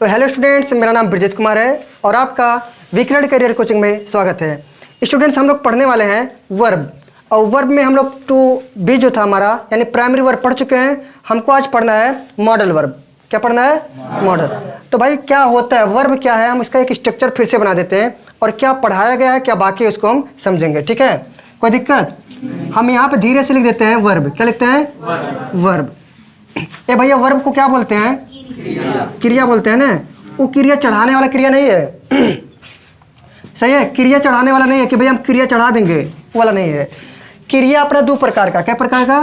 तो hello students, मेरा नाम ब्रजेश कुमार है और आपका विक्रड करियर कोचिंग में स्वागत है। स्टूडेंट्स, हम लोग पढ़ने वाले हैं वर्ब, और वर्ब में हम लोग टू बी जो था हमारा यानी प्राइमरी वर्ब पढ़ चुके हैं। हमको आज पढ़ना है मॉडल वर्ब। क्या पढ़ना है? मॉडल। तो भाई क्या होता है वर्ब, क्या है, हम इसका एक स्ट्रक्चर फिर से बना देते हैं और क्या पढ़ाया गया है क्या बाकी उसको हम समझेंगे। ठीक है, कोई दिक्कत? हम यहाँ पे धीरे से लिख देते हैं वर्ब। क्या लिखते हैं? वर्ब। ए भैया, वर्ब को क्या बोलते हैं? क्रिया बोलते हैं ना। वो क्रिया चढ़ाने वाला क्रिया नहीं है। सही है, क्रिया चढ़ाने वाला नहीं है कि भैया हम क्रिया चढ़ा देंगे, वो वाला नहीं है। क्रिया अपना दो प्रकार का। क्या प्रकार का?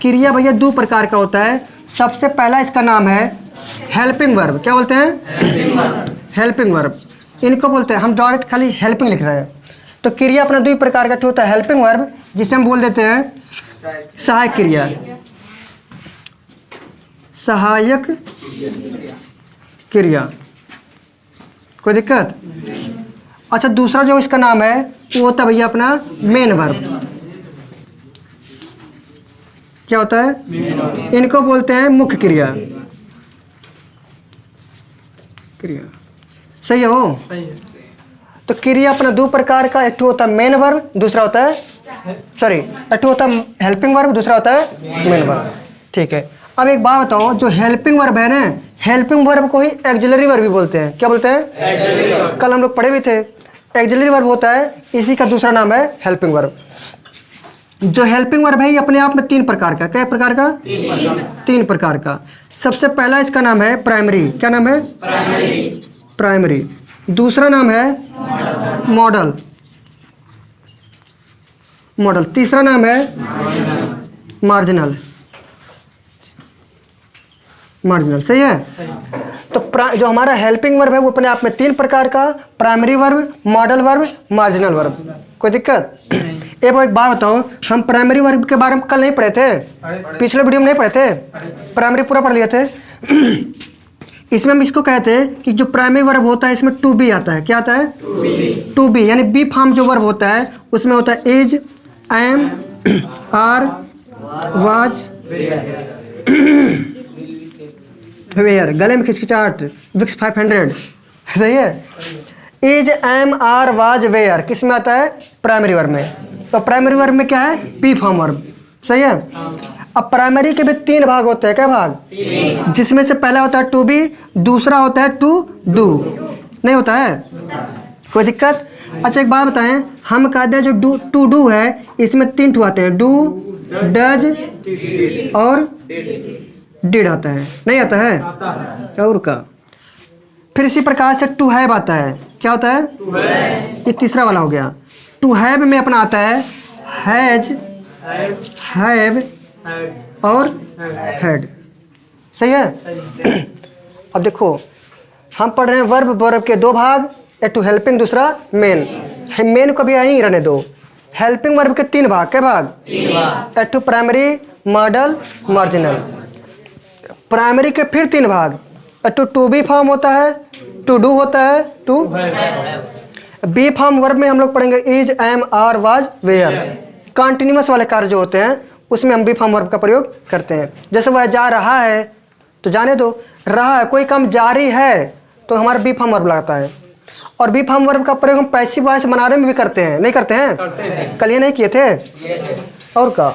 क्रिया भैया दो प्रकार का होता है। सबसे पहला इसका नाम है हेल्पिंग वर्ब। क्या बोलते हैं? Helping verb. इनको बोलते हैं, हम डायरेक्ट खाली हेल्पिंग लिख रहे हैं। तो क्रिया अपना दो प्रकार का होता है, हेल्पिंग वर्ब जिसे हम बोल देते हैं सहायक क्रिया। सहायक क्रिया। कोई दिक्कत? अच्छा, दूसरा जो इसका नाम है वो होता है भैया अपना मेन वर्ब। क्या होता है? इनको बोलते हैं मुख्य क्रिया। क्रिया सही हो? तो क्रिया अपना दो प्रकार का, एक होता है मेन वर्ब, दूसरा होता है एक होता है हेल्पिंग वर्ब, दूसरा होता है मेन वर्ब। ठीक है, अब एक बात बताओ, जो हेल्पिंग वर्ब है ना, हेल्पिंग वर्ब को ही एक्सिलरी वर्ब भी बोलते हैं। क्या बोलते हैं? कल हम लोग पढ़े भी थे। एक्सिलरी वर्ब होता है, इसी का दूसरा नाम है हेल्पिंग वर्ब। जो हेल्पिंग वर्ब है ये अपने आप में तीन प्रकार का। क्या प्रकार का? तीन प्रकार का। सबसे पहला इसका नाम है प्राइमरी। क्या नाम है? प्राइमरी। दूसरा नाम है मॉडल। तीसरा नाम है मार्जिनल। सही है। तो जो हमारा हेल्पिंग वर्ब है वो अपने आप में तीन प्रकार का, primary verb, modal verb, marginal verb. कोई दिक्कत? एक बात बताओ, हम प्राइमरी वर्ब के बारे में कल नहीं पढ़े थे? पिछले वीडियो में नहीं पढ़े थे? प्राइमरी पूरा पढ़ लिए थे। इसमें हम इसको कहते हैं कि जो प्राइमरी वर्ब होता है इसमें टू बी आता है। क्या आता है? टू बी यानी बी फॉर्म जो वर्ब होता है उसमें होता है is, am, are, was, were. गले में खिचखिचाहट, विक्स 500। सही है। Is, am, are, was, were किस में आता है? प्राइमरी वर्ब में। तो प्राइमरी वर्ब में क्या है? P form verb. सही है। अब प्राइमरी के भी तीन भाग होते हैं। क्या भाग? जिसमें से पहला होता है टू बी, दूसरा होता है टू डू। नहीं होता है? कोई दिक्कत? अच्छा, एक बात बताएं, हम कहते हैं जो टू डू है इसमें तीन ठू आते हैं, डू, डज और डिड आता है। नहीं आता है? और का फिर इसी प्रकार से टू हैव आता है। क्या होता है? ये तीसरा वाला हो गया। टू हैव में अपना आता है हैज, हैव और हैड। सही है। अब देखो, हम पढ़ रहे हैं वर्ब के दो भाग, एक टू हेल्पिंग, दूसरा मेन। मेन को भी यहीं रहने दो। हेल्पिंग वर्ब के तीन भाग। क्या भाग? एक टू प्राइमरी, मॉडल, मार्जिनल। प्राइमरी के फिर तीन भाग, टू बी फॉर्म होता है, टू डू होता है, टू बी फॉर्म वर्ब में हम लोग पढ़ेंगे is, am, are, was, were. Continuous वाले कार्य जो होते हैं उसमें हम बी फॉर्म वर्ब का प्रयोग करते हैं। जैसे वह जा रहा है तो जाने दो, रहा है, कोई काम जारी है तो हमारा बी फॉर्म वर्ब लगता है। और बी फॉर्म वर्ब का प्रयोग हम पैसिव वॉइस बनाने में भी करते हैं। नहीं करते हैं? कल ये नहीं किए थे? और का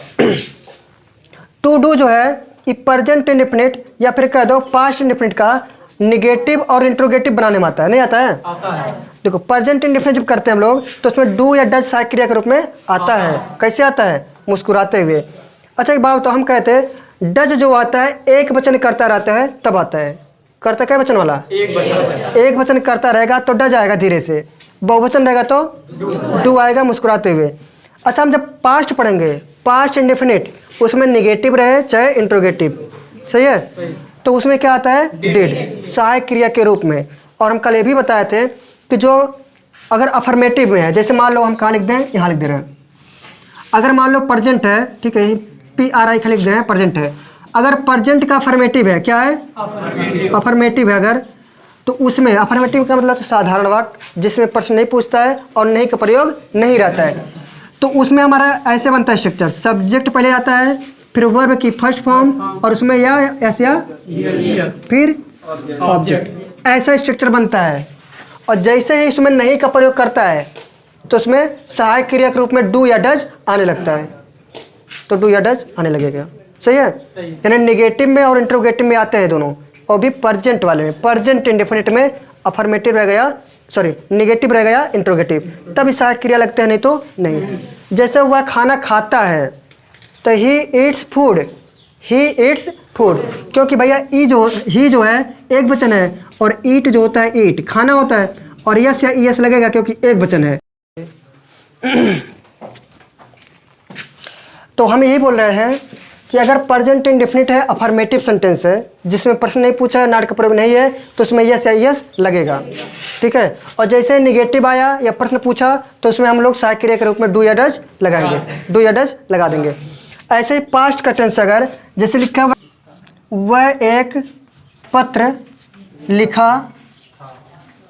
टू डू जो है ये प्रेजेंट इंडेफिनिट या फिर कह दो पास्ट इंडेफिनिट का निगेटिव और इंट्रोगेटिव बनाने में आता है। नहीं आता है? देखो, प्रेजेंट इंडेफिनिट जब करते हैं हम लोग तो उसमें डू या डज सहायक क्रिया के रूप में आता है। कैसे आता है? मुस्कुराते हुए। अच्छा, एक बात तो हम कहते हैं डज जो आता है एक वचन करता रहता है तब आता है। करता क्या वचन वाला? एक वचन करता रहेगा तो डज आएगा धीरे से, बहुवचन रहेगा तो डू आएगा मुस्कुराते हुए। अच्छा, हम जब पास्ट पढ़ेंगे, पास्ट इंडेफिनिट, उसमें निगेटिव रहे चाहे इंट्रोगेटिव। सही है। तो उसमें क्या आता है? डिड, सहायक क्रिया के रूप में। और हम कल ये भी बताए थे कि जो अगर अफर्मेटिव में है, जैसे मान लो हम कहाँ लिख दें, यहाँ लिख दे रहे हैं। अगर मान लो प्रेजेंट है, ठीक है, PRI लिख दे रहे हैं, प्रेजेंट है। अगर प्रेजेंट का अफर्मेटिव है, क्या है? अफर्मेटिव है अगर, तो उसमें अफर्मेटिव का मतलब साधारण वाक्य जिसमें प्रश्न नहीं पूछता है और नहीं का प्रयोग नहीं रहता है, तो उसमें हमारा ऐसे बनता है स्ट्रक्चर। सब्जेक्ट पहले आता है, फिर वर्ब की फर्स्ट फॉर्म और उसमें या एस या फिर ऑब्जेक्ट, ऐसा स्ट्रक्चर बनता है। और जैसे ही इसमें नहीं का प्रयोग करता है तो उसमें सहायक क्रिया के रूप में डू या डज आने लगता है, तो डू या डज आने लगेगा। सही है, यानी निगेटिव में और इंट्रोगेटिव में आते हैं दोनों, और भी प्रेजेंट वाले में। प्रेजेंट इंडेफिनिट में अफर्मेटिव रह गया, सॉरी निगेटिव रह गया इंट्रोगेटिव, तब इस सहायक क्रिया लगते हैं, नहीं तो नहीं। जैसे वह खाना खाता है तो he eats food, he eats food, क्योंकि भैया ही जो है एक वचन है, और ईट जो होता है ईट खाना होता है, और यस या यस लगेगा क्योंकि एक वचन है। तो हम यही बोल रहे हैं कि अगर प्रेजेंट इंडेफिनिट है, अफर्मेटिव सेंटेंस है, जिसमें प्रश्न नहीं पूछा है, नाट का प्रयोग नहीं है, तो उसमें यस या यस लगेगा, ठीक है। और जैसे निगेटिव आया या प्रश्न पूछा तो उसमें हम लोग सहायक क्रिया के रूप में डू या डज लगाएंगे, डू या डज लगा देंगे। ऐसे ही पास्ट का टेंस अगर जैसे लिखा हुआ वह एक पत्र लिखा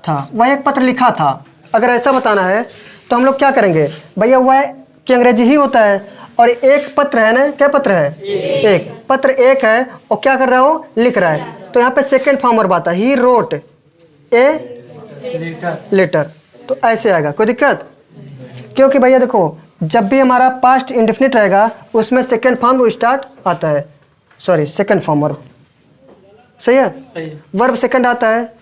था, वह एक पत्र लिखा था, अगर ऐसा बताना है तो हम लोग क्या करेंगे भैया, वह कि अंग्रेजी ही होता है, और एक पत्र है ना, क्या पत्र है, एक पत्र एक है, और क्या कर रहा हो, लिख रहा है, तो यहाँ पे सेकंड फॉर्म और बात है, ही रोट ए लेटर, तो ऐसे आएगा, कोई दिक्कत। क्योंकि भैया देखो जब भी हमारा पास्ट इंडेफिनिट रहेगा उसमें सेकंड फॉर्म स्टार्ट आता है, सॉरी सेकंड फॉर्म वर्ब, सही है, वर्ब सेकंड आता है।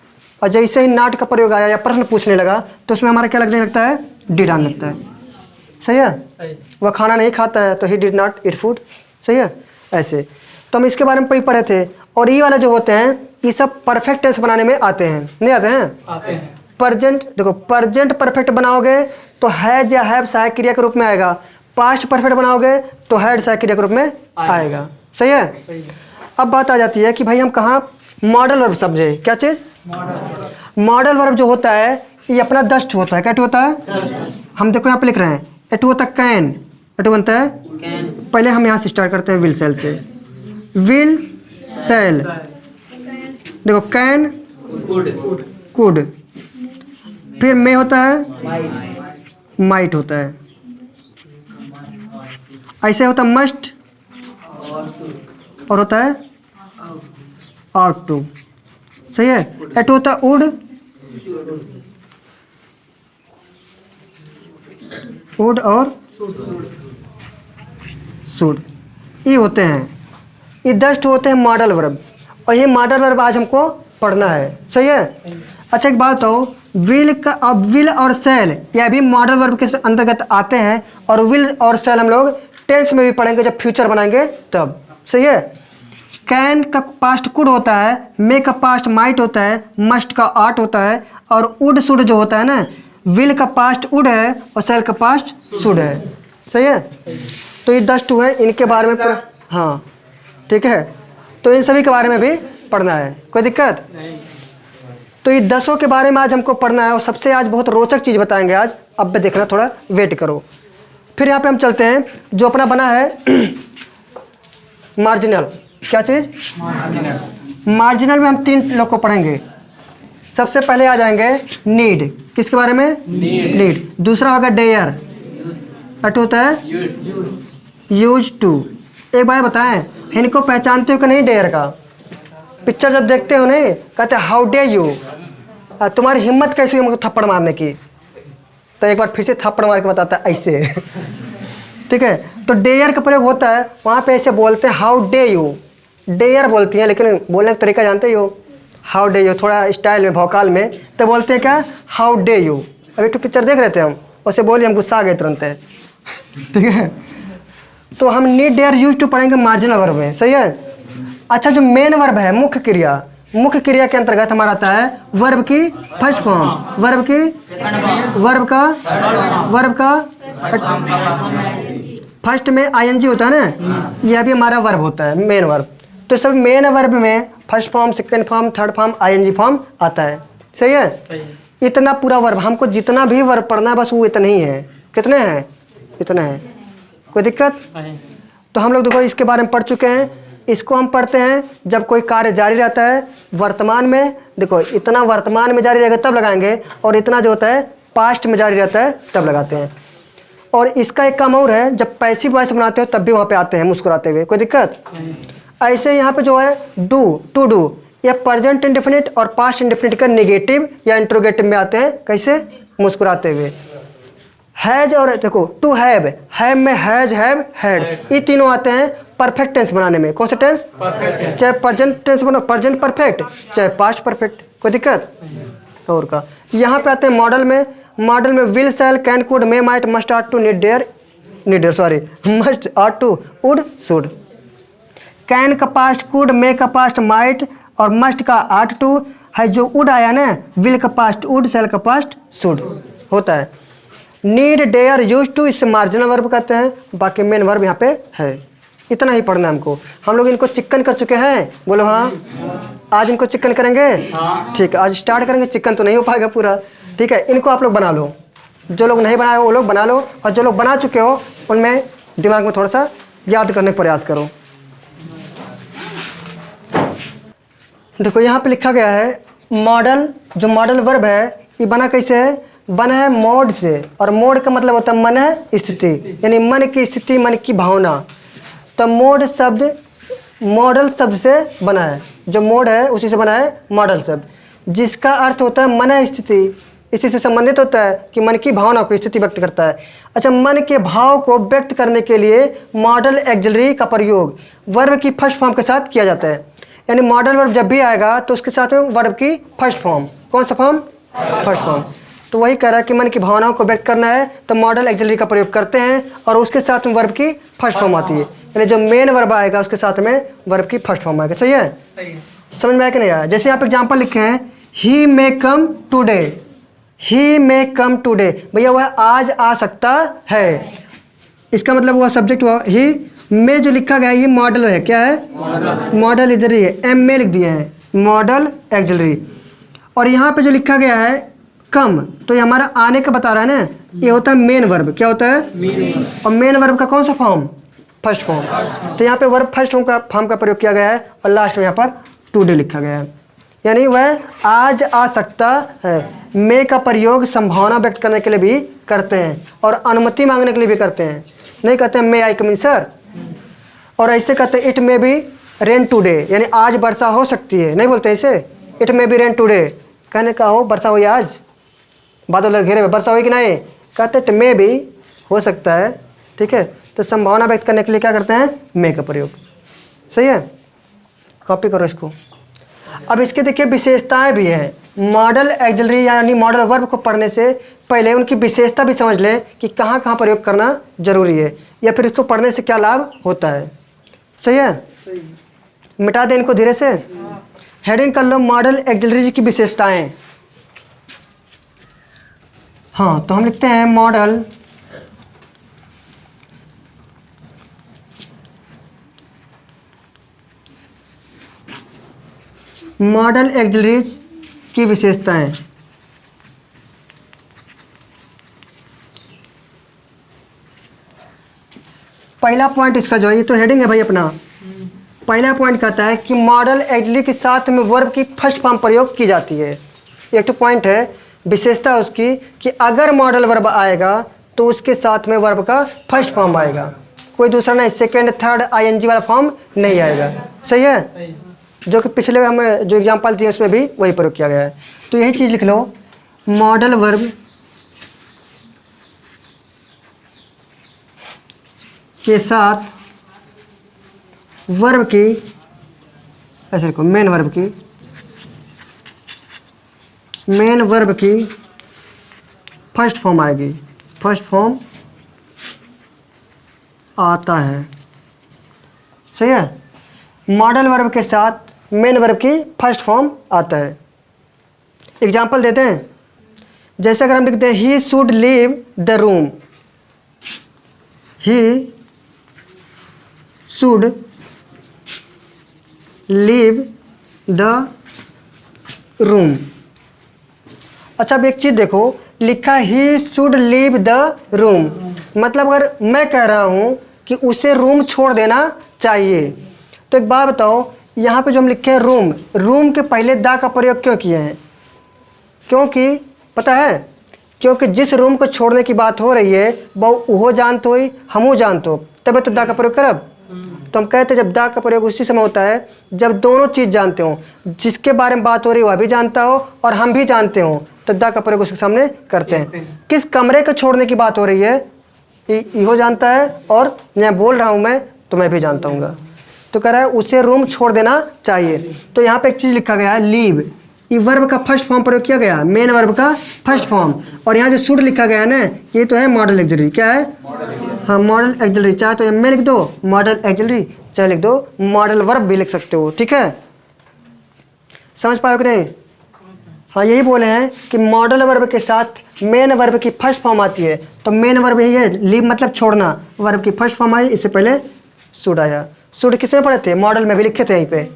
और जैसे ही नाट का प्रयोग आया या प्रश्न पूछने लगा तो उसमें हमारा क्या लगने लगता है, डिड आने लगता है, सही है। वह खाना नहीं खाता है तो he did not eat food, सही है। ऐसे तो हम इसके बारे में पढ़े थे। और ये वाले जो होते हैं ये सब परफेक्ट टेंस बनाने में आते हैं, नहीं आते हैं, आते हैं। प्रेजेंट देखो, प्रेजेंट परफेक्ट बनाओगे तो हैज या हैव सहायक क्रिया के रूप में आएगा, पास्ट परफेक्ट बनाओगे तो हैड सहायक क्रिया के रूप में आएगा, सही है। अब बात आ जाती है कि भाई हम कहाँ मॉडल वर्ब समझे, क्या चीज़, मॉडल वर्ब जो होता है ये अपना दस्ट होता है, क्या होता है, हम देखो यहाँ पे लिख रहे हैं एटू होता है कैन, एटू बनता है कैन। पहले हम यहाँ से स्टार्ट करते हैं विल सेल से, विल सेल, देखो कैन कुड, फिर मे होता है माइट होता है, ऐसे होता है मस्ट, और होता है आउट टू, सही है। एटू होता है वुड, वुड और शुड, ये होते हैं, ये 10 होते हैं मॉडल वर्ब, और ये मॉडल वर्ब आज हमको पढ़ना है, सही है। अच्छा एक बात हो, विल का, अब विल और सेल यह भी मॉडल वर्ब के अंतर्गत आते हैं, और विल और सेल हम लोग टेंस में भी पढ़ेंगे जब फ्यूचर बनाएंगे तब, सही है। कैन का पास्ट कुड होता है, मे का पास्ट माइट होता है, मस्ट का आर्ट होता है, और उड शुड जो होता है ना, विल का पास्ट उड है और सेल का पास्ट शुड है, सही है। तो ये 10 है, इनके बारे में हाँ ठीक है, तो इन सभी के बारे में भी पढ़ना है, कोई दिक्कत नहीं। तो ये 10 के बारे में आज हमको पढ़ना है, और सबसे आज बहुत रोचक चीज़ बताएंगे आज, अब भी देखना, थोड़ा वेट करो। फिर यहाँ पे हम चलते हैं जो अपना बना है मार्जिनल, क्या चीज़, मार्जिनल में हम 3 लोग को पढ़ेंगे। सबसे पहले आ जाएंगे नीड, किसके बारे में, नीड। दूसरा होगा डेयर, अट होता है यूज टू। एक बार बताएं, इनको पहचानते हो कि नहीं, डेयर का पिक्चर जब देखते हो नहीं, कहते हाउ डे यू, तुम्हारी हिम्मत कैसी हुई मुझको थप्पड़ मारने की, तो एक बार फिर से थप्पड़ मार के बताता है ऐसे ठीक है। तो डेयर का प्रयोग होता है, वहाँ पे ऐसे बोलते हैं हाउ डे यू, डेयर बोलती हैं, लेकिन बोलने का तरीका जानते ही हो, हाउ डे यू, थोड़ा स्टाइल में, भौकाल में, तो बोलते हैं क्या, हाउ डे यू। अभी तो पिक्चर देख रहे थे हम, उसे बोलिए हम गुस्सा आ गए तुरंत है ठीक है। तो हम नीड डेयर यूज टू पढ़ेंगे मार्जिनल वर्ब में, सही है। अच्छा जो मेन वर्ब है, मुख्य क्रिया, मुख्य क्रिया के अंतर्गत हमारा आता है वर्ब की फर्स्ट फॉर्म, वर्ब की, वर्ब का फर्स्ट में आईएनजी होता है ना, यह भी हमारा वर्ब होता है, मेन वर्ब। तो सब मेन वर्ब में first form, second form, third form, ING form आता है, सही है। इतना पूरा वर्ब, हमको जितना भी वर्ब पढ़ना है बस वो इतना ही है, कितने हैं, इतना है, कोई दिक्कत। तो हम लोग देखो इसके बारे में पढ़ चुके हैं, इसको हम पढ़ते हैं जब कोई कार्य जारी रहता है वर्तमान में, देखो इतना वर्तमान में जारी रहेगा तब लगाएंगे, और इतना जो होता है पास्ट में जारी रहता है तब लगाते हैं। और इसका एक काम और है, जब पैसिव वॉइस बनाते हो तब भी वहाँ पे आते हैं मुस्कुराते हुए, कोई दिक्कत। ऐसे यहाँ पे जो है डू, टू डू, ये प्रेजेंट इंडेफिनिट और पास्ट इंडेफिनिट का नेगेटिव या इंट्रोगेटिव में आते हैं। कैसे? मुस्कुराते हुए। हैज और देखो टू हैव में हैज हैव हैड, ये तीनों आते हैं परफेक्ट टेंस बनाने में। कौन सा टेंस? चाहे प्रेजेंट टेंस बनो, प्रेजेंट परफेक्ट, चाहे पास्ट परफेक्ट, कोई दिक्कत और का। यहाँ पे आते हैं मॉडल में। मॉडल में will shall can could may might must ought to need dare sorry must ought to would should. Can का पास्ट, कुड, मे का पास्ट माइट और मस्ट का आर्ट टू है। जो वुड आया ना, विल का पास्ट वुड, शैल का पास्ट शुड होता है। नीड, डेयर, यूज टू, इससे मार्जिनल वर्ब कहते हैं। बाकी मेन वर्ब यहाँ पे है। इतना ही पढ़ना है हमको। हम लोग इनको चिकन कर चुके हैं, बोलो हाँ। आज इनको चिकन करेंगे, ठीक है। आज स्टार्ट करेंगे, चिकन तो नहीं हो पाएगा पूरा, ठीक है। इनको आप लोग बना लो, जो लोग नहीं बनाए वो लोग बना लो, और जो लोग बना चुके हो उनमें दिमाग में थोड़ा सा याद करने का प्रयास करो। देखो यहाँ पे लिखा गया है मॉडल। जो मॉडल वर्ब है ये बना कैसे है? बना है मोड से, और मोड का मतलब होता है मन है स्थिति, यानी मन की स्थिति, मन की भावना। तो मोड शब्द मॉडल शब्द से बना है। जो मोड है उसी से बना है मॉडल शब्द, जिसका अर्थ होता है मन है स्थिति। इसी से संबंधित होता है कि मन की भावना को स्थिति व्यक्त करता है। अच्छा, मन के भाव को व्यक्त करने के लिए मॉडल एक्सिलरी का प्रयोग वर्ब की फर्स्ट फॉर्म के साथ किया जाता है। यानी मॉडल वर्ब जब भी आएगा तो उसके साथ में वर्ब की फर्स्ट फॉर्म। कौन सा फॉर्म? First form. तो वही कह रहा है कि मन की भावनाओं को व्यक्त करना है तो मॉडल एक्सिलरी का प्रयोग करते हैं, और उसके साथ में वर्ब की फर्स्ट फॉर्म आती है। यानी जो मेन वर्ब आएगा उसके साथ में वर्ब की फर्स्ट फॉर्म आएगा। सही है? समझ में आया कि नहीं आया? जैसे आप एग्जाम्पल लिखे हैं, ही मे कम टूडे, ही मे कम टूडे, भैया वह आज आ सकता है। इसका मतलब हुआ सब्जेक्ट हुआ ही। में जो लिखा गया है ये मॉडल है। क्या है? मॉडल एक्सिलरी है। एम में लिख दिए हैं मॉडल एक्सिलरी। और यहाँ पे जो लिखा गया है कम, तो ये हमारा आने का बता रहा है ना, ये होता है मेन वर्ब। क्या होता है? और मेन वर्ब का कौन सा फॉर्म? First form. तो यहाँ पे वर्ब फर्स्ट फॉर्म का प्रयोग किया गया है, और लास्ट में यहाँ पर टुडे लिखा गया है। यानी वह आज आ सकता है। मे का प्रयोग संभावना व्यक्त करने के लिए भी करते हैं, और अनुमति मांगने के लिए भी करते हैं। नहीं कहते हैं मे आई कम इन सर, और ऐसे कहते हैं it may be rain today, यानी आज वर्षा हो सकती है। नहीं बोलते ऐसे, it may be rain today, कहने का हो वर्षा हुई आज, बादल घेरे हुए, वर्षा हुई कि नहीं, कहते इट मे भी, हो सकता है। ठीक है, तो संभावना व्यक्त करने के लिए क्या करते हैं? मे का प्रयोग। सही है, कॉपी करो इसको। अब इसके देखिए विशेषताएं भी हैं। मॉडल एक्सिलरी यानी मॉडल वर्ब को पढ़ने से पहले उनकी विशेषता भी समझ लें कि कहाँ कहाँ प्रयोग करना जरूरी है, या फिर इसको पढ़ने से क्या लाभ होता है। सही है, मिटा दें इनको धीरे से। हेडिंग कर लो मॉडल एक्सिलरी की विशेषताएं। हाँ, तो हम लिखते हैं मॉडल एक्सिलरीज की विशेषताएं। पहला पॉइंट इसका जो है, ये तो हेडिंग है भाई अपना। पहला पॉइंट कहता है कि मॉडल एक्सिलरी के साथ में वर्ब की फर्स्ट फॉर्म प्रयोग की जाती है। एक तो पॉइंट है, विशेषता उसकी कि अगर मॉडल वर्ब आएगा तो उसके साथ में वर्ब का फर्स्ट फॉर्म आएगा, कोई दूसरा नहीं, सेकेंड थर्ड आईएनजी वाला फॉर्म नहीं आएगा। सही है, जो कि पिछले हमें जो एग्जाम्पल दिए उसमें भी वही प्रयोग किया गया है। तो यही चीज़ लिख लो, मॉडल वर्ब के साथ वर्ब की, ऐसे लिखो, मेन वर्ब की फर्स्ट फॉर्म आएगी। फर्स्ट फॉर्म आता है। सही है, मॉडल वर्ब के साथ मेन वर्ब की फर्स्ट फॉर्म आता है। एग्जाम्पल देते हैं, जैसे अगर हम लिखते हैं he should leave the room, he should leave the room. अच्छा, अब एक चीज़ देखो, लिखा he should leave the room, मतलब अगर मैं कह रहा हूँ कि उसे रूम छोड़ देना चाहिए, तो एक बात बताओ, यहाँ पे जो हम लिखे हैं रूम, रूम के पहले द का प्रयोग क्यों किए हैं? क्योंकि पता है, क्योंकि जिस रूम को छोड़ने की बात हो रही है वो जानते हो, हमू जानते हो, तब तो द का प्रयोग करब। तो हम कहते हैं जब द का प्रयोग उसी समय होता है जब दोनों चीज़ जानते हो, जिसके बारे में बात हो रही है वह भी जानता हो और हम भी जानते हो, तो द का प्रयोग उसके सामने करते हैं। किस कमरे को छोड़ने की बात हो रही है, इहो जानता है और मैं बोल रहा हूँ मैं, तो मैं भी जानता हूँ। तो कह रहा है उसे रूम छोड़ देना चाहिए। तो यहाँ पे एक चीज़ लिखा गया है लीव, ये वर्ब का फर्स्ट फॉर्म प्रयोग किया गया, मेन वर्ब का फर्स्ट फॉर्म। और यहाँ जो शुड लिखा गया है ना, ये तो है मॉडल एक्सिलरी। क्या है? हाँ, मॉडल एक्सिलरी। चाहे तो एम लिख दो मॉडल एक्सिलरी, चाहे लिख दो मॉडल वर्ब भी लिख सकते हो। ठीक है, समझ पाओ कि नहीं? हाँ, यही बोले हैं कि मॉडल वर्ब के साथ मेन वर्ब की फर्स्ट फॉर्म आती है। तो मेन वर्ब यही है, लीव मतलब छोड़ना, वर्ब की फर्स्ट फॉर्म आई, इससे पहले शुड आया। शुड किस में पढ़े थे? मॉडल में भी लिखे थे यहीं पे।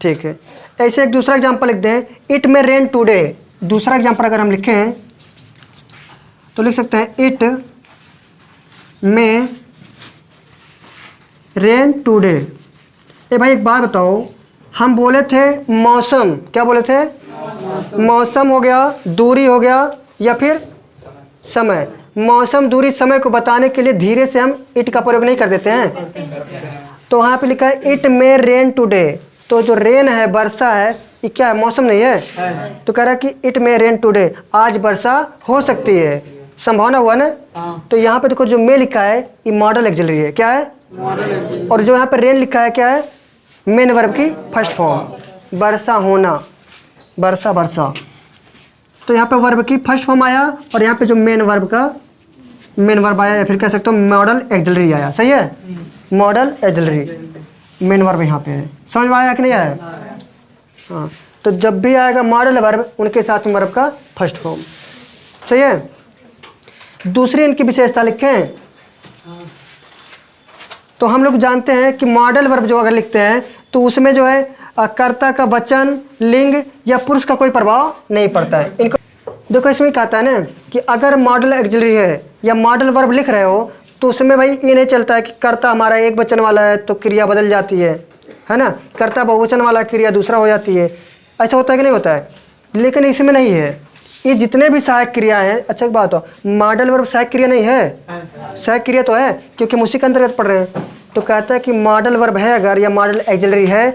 ठीक है, ऐसे एक दूसरा एग्जांपल लिख दें, इट में रेन टुडे। दूसरा एग्जांपल अगर हम लिखें तो लिख सकते हैं इट में रेन टुडे। ए भाई एक बात बताओ, हम बोले थे मौसम, क्या बोले थे? मौसम हो गया, दूरी हो गया, या फिर समय। मौसम, दूरी, समय को बताने के लिए धीरे से हम इट का प्रयोग नहीं कर देते हैं। तो वहाँ पे लिखा है इट में रेन टुडे, तो जो रेन है, वर्षा है, ये क्या है? मौसम नहीं है। तो कह रहा है कि इट में रेन टुडे, आज वर्षा हो सकती है, संभावना हुआ ना। तो यहाँ पे देखो जो में लिखा है ये मॉडल एक्सिलरी है। क्या है? और जो यहाँ पे रेन लिखा है क्या है? मेन वर्ब की फर्स्ट फॉर्म, वर्षा होना, वर्षा वर्षा। तो यहाँ पे वर्ब की फर्स्ट फॉर्म आया और यहाँ पे जो मेन वर्ब आया, या फिर कह सकते हो मॉडल एक्सिलरी आया। सही है, मॉडल एक्सिलरी मेन वर्ब यहाँ पे है। समझ में आया कि नहीं आया? हाँ, तो जब भी आएगा मॉडल वर्ब, उनके साथ वर्ब का फर्स्ट फॉर्म। सही है। दूसरी इनकी विशेषता लिखें तो हम लोग जानते हैं कि मॉडल वर्ब जो अगर लिखते हैं तो उसमें जो है कर्ता का वचन, लिंग या पुरुष का कोई प्रभाव नहीं पड़ता है। इनको देखो इसमें कहता है ना कि अगर मॉडल एक्सिलरी है या मॉडल वर्ब लिख रहे हो तो उसमें भाई ये नहीं चलता है कि कर्ता हमारा एक वचन वाला है तो क्रिया बदल जाती है ना, कर्ता बहुवचन वाला क्रिया दूसरा हो जाती है। ऐसा होता है कि नहीं होता है? लेकिन इसमें नहीं है। ये जितने भी सहायक क्रिया हैं, अच्छा एक बात हो, मॉडल वर्ब सहायक क्रिया नहीं है? सहायक क्रिया तो है, क्योंकि हम उसी के अंतर्गत पढ़ रहे हैं। तो कहता है कि मॉडल वर्ब है अगर या मॉडल एक्सिलरी है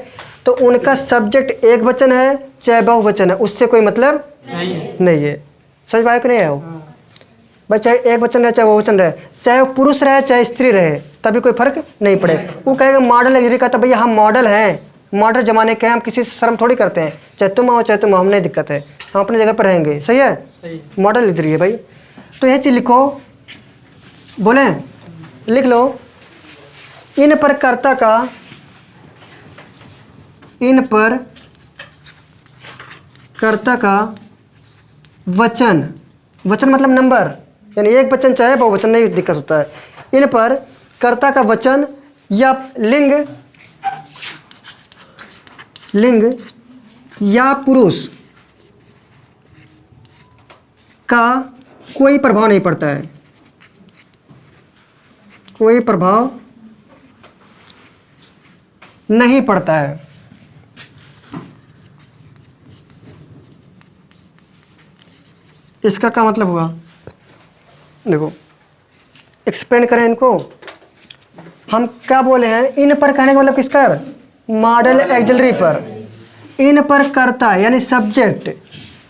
तो उनका सब्जेक्ट एक वचन है चाहे बहुवचन है, उससे कोई मतलब नहीं है। समझ पाए कि नहीं है? वो भाई चाहे एक वचन रहे चाहे बहुवचन रहे, चाहे वो पुरुष रहे चाहे स्त्री रहे, तभी कोई फर्क नहीं पड़े। वो कहेगा मॉडल एक्सिलरी का, तो भैया हम मॉडल हैं, मॉडल जमाने के, हम किसी से शर्म थोड़ी करते हैं, चाहे तुम आओ चाहे तुम आओ, हम नहीं दिक्कत है, हम अपनी जगह पर रहेंगे। सही है, मॉडल एक्सिलरी है भाई। तो यह चीज़ लिखो, बोले लिख लो, इन पर कर्ता का, इन पर कर्ता का वचन, वचन मतलब नंबर, यानी एक वचन चाहे बहुवचन नहीं दिक्कत होता है। इन पर कर्ता का वचन या लिंग या पुरुष का कोई प्रभाव नहीं पड़ता है, कोई प्रभाव नहीं पड़ता है। इसका क्या मतलब हुआ? देखो एक्सप्लेन करें इनको। हम क्या बोले हैं? इन पर कहने का मतलब किसका? मॉडल एक्सिलरी पर। इन पर कर्ता यानी सब्जेक्ट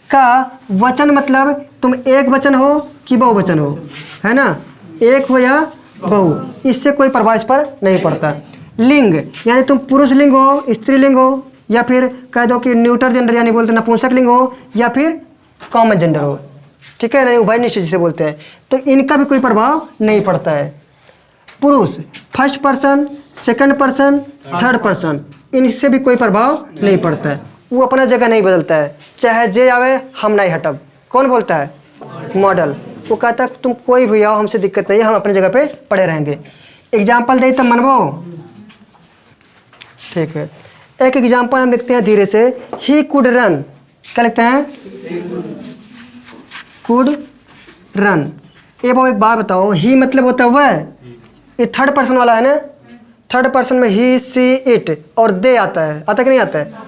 का वचन मतलब तुम एक वचन हो कि बहुवचन हो, है ना, एक हो या बहु, इससे कोई प्रभाव इस पर नहीं पड़ता। लिंग यानी तुम पुरुष लिंग हो, स्त्रीलिंग हो, या फिर कह दो कि न्यूटर जेंडर यानी बोलते नपुंसक लिंग हो, या फिर कॉमन जेंडर हो। ठीक है ना, उभयनिष्ठ जिसे बोलते हैं, तो इनका भी कोई प्रभाव नहीं पड़ता है। पुरुष first person, second person, third person, इनसे भी कोई प्रभाव नहीं पड़ता है। वो अपना जगह नहीं बदलता है, चाहे जे आवे हम नहीं हटब। कौन बोलता है? मॉडल। वो कहता है तुम कोई भी आओ, हमसे दिक्कत नहीं है, हम अपनी जगह पे पड़े रहेंगे। एग्जाम्पल दे तब मनबो। ठीक है, एक एग्जाम्पल हम लिखते हैं धीरे से। ही कुड रन, क्या लिखते हैं? Could run. ये वो एक बात बताओ, ही मतलब होता है वह, ये थर्ड पर्सन वाला है ना, थर्ड पर्सन में ही, सी, इट और दे आता है, आता कि नहीं आता है?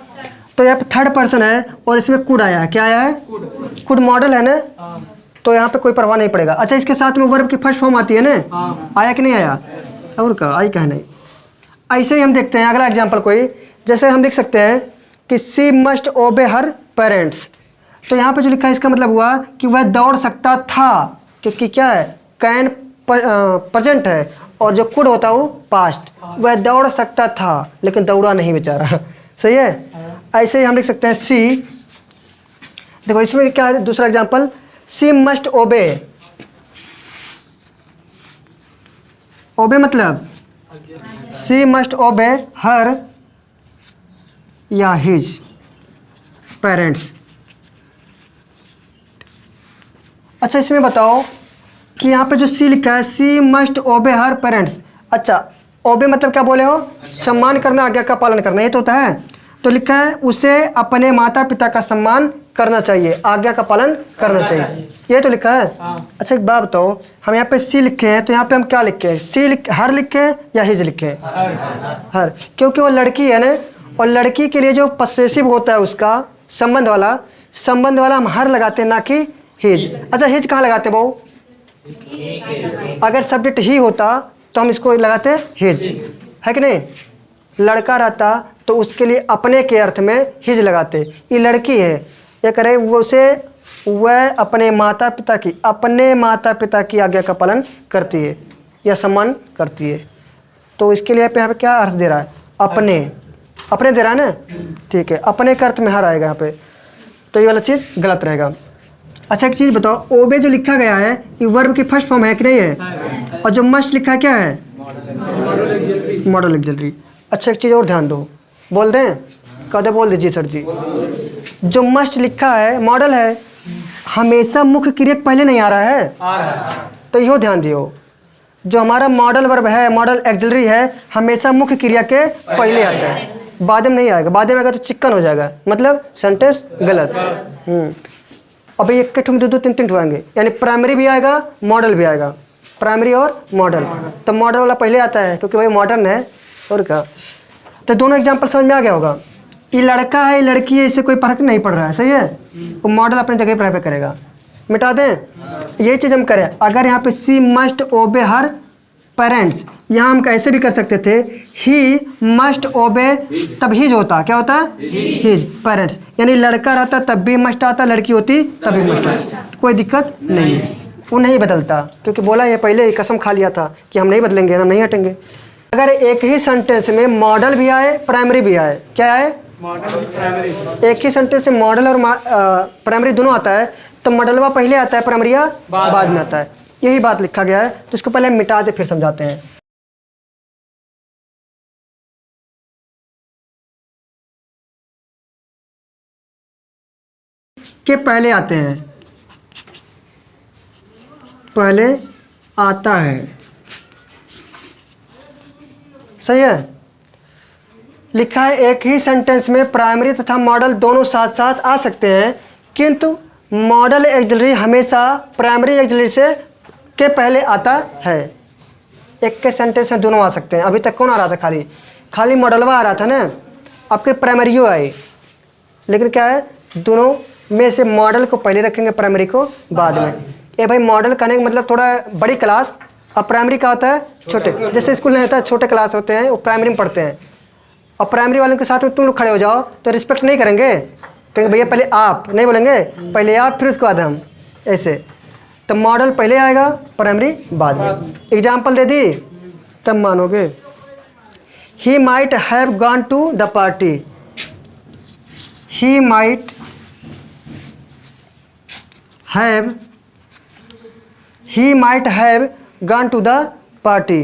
तो यहाँ पे थर्ड पर्सन है और इसमें कुड आया है। क्या आया है? कुड मॉडल है ना, तो यहाँ पे कोई प्रभाव नहीं पड़ेगा। अच्छा, इसके साथ में वर्ब की फर्स्ट फॉर्म आती है ना, आया कि नहीं आया? और क्या आई, कह नहीं। ऐसे ही हम देखते हैं अगला एग्जाम्पल कोई, जैसे हम लिख सकते हैं कि सी मस्ट ओबे हर पेरेंट्स। तो यहाँ पे जो लिखा है इसका मतलब हुआ कि वह दौड़ सकता था, क्योंकि क्या है, कैन प्रेजेंट है और जो कुड होता है वो पास्ट। वह दौड़ सकता था लेकिन दौड़ा नहीं बेचारा। सही है। ऐसे ही हम लिख सकते हैं सी, देखो इसमें क्या है दूसरा एग्जाम्पल, सी मस्ट ओबे। ओबे मतलब सी मस्ट ओबे हर या हिज पेरेंट्स। अच्छा इसमें बताओ कि यहाँ पे जो सी लिखा है, सी मस्ट ओबे हर पेरेंट्स। अच्छा ओबे मतलब क्या बोले हो, सम्मान करना, आज्ञा का पालन करना, ये तो होता है। तो लिखा है उसे अपने माता पिता का सम्मान करना चाहिए, आज्ञा का पालन करना चाहिए, ये तो लिखा है। अच्छा एक बात बताओ, हम यहाँ पे सी लिखे हैं तो यहाँ पे हम क्या लिखे हैं, सी हर लिखे हैं या हिज लिखे हैं? हर, क्योंकि वो लड़की है ना, और लड़की के लिए जो पसेसिव होता है उसका संबंध वाला हम हर लगाते हैं, ना कि हिज। अच्छा हिज कहाँ लगाते हैं बहू? अगर सब्जेक्ट ही होता तो हम इसको लगाते हिज, है कि नहीं? लड़का रहता तो उसके लिए अपने के अर्थ में हिज लगाते। ये लड़की है, ये करे वो उसे, वह अपने माता पिता की आज्ञा का पालन करती है या सम्मान करती है। तो इसके लिए यहाँ पे क्या अर्थ दे रहा है, अपने दे रहा है ना, ठीक है, अपने के अर्थ में हर आएगा यहाँ पे, तो ये वाला चीज़ गलत रहेगा। अच्छा एक चीज़ बताओ, ओबे जो लिखा गया है ये वर्ब की फर्स्ट फॉर्म है कि नहीं है? और जो मस्ट लिखा है क्या है, मॉडल ऑक्सिलरी। अच्छा एक चीज़ और ध्यान दो, बोल दें, कदे बोल दीजिए सर जी। जो मस्ट लिखा है मॉडल है, हमेशा मुख्य क्रिया पहले नहीं आ रहा है, तो यो ध्यान दियो, जो हमारा मॉडल वर्ब है, मॉडल ऑक्सिलरी है, हमेशा मुख्य क्रिया के पहले आता है, बाद में नहीं आएगा। बाद में आएगा तो चिकन हो जाएगा, मतलब सेंटेंस गलत। अब एक के ठुम दो तीन तीन ठुआएंगे, यानी प्राइमरी भी आएगा मॉडल भी आएगा, प्राइमरी और मॉडल। तो मॉडल वाला पहले आता है क्योंकि भाई मॉडर्न है, और क्या। तो दोनों एग्जांपल समझ में आ गया होगा। ये लड़का है, ये लड़की है, इससे कोई फर्क नहीं पड़ रहा है, सही है। वो मॉडल अपनी जगह पर करेगा, मिटा दें, यही चीज़ हम करें। अगर यहाँ पे सी मस्ट ओबे हर पेरेंट्स, यहाँ हम कैसे भी कर सकते थे, ही मस्ट ओबे, तब हिज होता, क्या होता है, हिज पेरेंट्स, यानी लड़का रहता तब भी मस्ट आता, लड़की होती तब भी मस्ट आता, कोई दिक्कत नहीं, वो नहीं बदलता, क्योंकि बोला ये पहले ही कसम खा लिया था कि हम नहीं बदलेंगे, हम नहीं हटेंगे। अगर एक ही सेंटेंस में मॉडल भी आए प्राइमरी भी आए, क्या आए, एक ही सेंटेंस से मॉडल और प्राइमरी दोनों आता है, तो मॉडलवा पहले आता है, प्राइमरिया बाद में आता है, यही बात लिखा गया है। तो इसको पहले मिटा दे फिर समझाते हैं। के पहले आते हैं, पहले आता है, सही है। लिखा है एक ही सेंटेंस में प्राइमरी तथा मॉडल दोनों साथ साथ आ सकते हैं, किंतु मॉडल ऑक्सिलरी हमेशा प्राइमरी ऑक्सिलरी से के पहले आता है। एक के सेंटेंस में दोनों आ सकते हैं। अभी तक कौन आ रहा था, खाली मॉडलवा आ रहा था ना, आपके प्राइमरियो आए, लेकिन क्या है, दोनों में से मॉडल को पहले रखेंगे, प्राइमरी को बाद में। ये भाई मॉडल कहने का मतलब थोड़ा बड़ी क्लास, और प्राइमरी का होता है छोटे, जैसे स्कूल में होता है छोटे क्लास होते हैं, वो प्राइमरी में पढ़ते हैं, और प्राइमरी वालों के साथ में तुम लोग खड़े हो जाओ तो रिस्पेक्ट नहीं करेंगे, कहेंगे भैया पहले आप, नहीं बोलेंगे पहले आप फिर उसके बाद हम, ऐसे। तो मॉडल पहले आएगा, प्राइमरी बाद में। एग्जाम्पल दे दी तब मानोगे। He might have gone to the party, he might have gone to the party,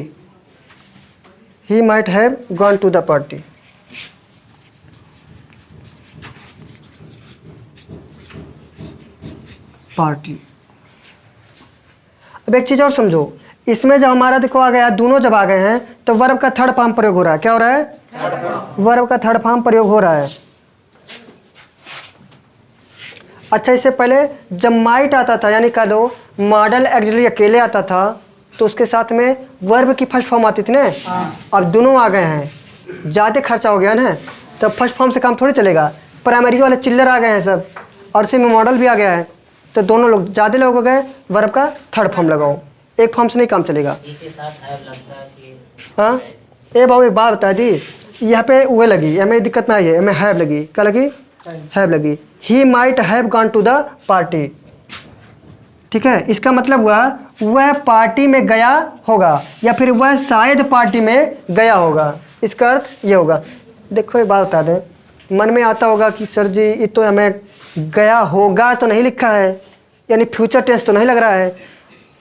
he might have gone to the party। Party. अब एक चीज़ और समझो, इसमें जब हमारा देखो आ गया, दोनों जब आ गए हैं तो वर्ब का थर्ड फॉर्म प्रयोग हो रहा है, क्या हो रहा है, वर्ब का थर्ड फॉर्म प्रयोग हो रहा है। अच्छा इससे पहले जब माइट आता था, यानी कह दो मॉडल ऑक्सिलरी अकेले आता था, तो उसके साथ में वर्ब की फर्स्ट फॉर्म आती थी ना। अब दोनों आ गए हैं, ज़्यादा खर्चा हो गया ना, तो फर्स्ट फॉर्म से काम थोड़ी चलेगा। प्राइमरी वाले चिल्लर आ गए हैं सब, और इसी में मॉडल भी आ गया है, तो दोनों लोग ज़्यादा लोग हो गए, वर्ब का थर्ड फॉर्म लगाओ, एक फॉर्म से नहीं काम चलेगा। हाँ ए बाबू एक बात बता दी, यहाँ पे वो लगी, हमें दिक्कत ना आई है, हमें हैव लगी, क्या लगी? हैव लगी। He might have gone to the party, ठीक है, इसका मतलब हुआ वह पार्टी में गया होगा या फिर वह शायद पार्टी में गया होगा, इसका अर्थ ये होगा। देखो एक बात बता दें, मन में आता होगा कि सर जी ये तो हमें गया होगा तो नहीं लिखा है, यानी फ्यूचर टेंस तो नहीं लग रहा है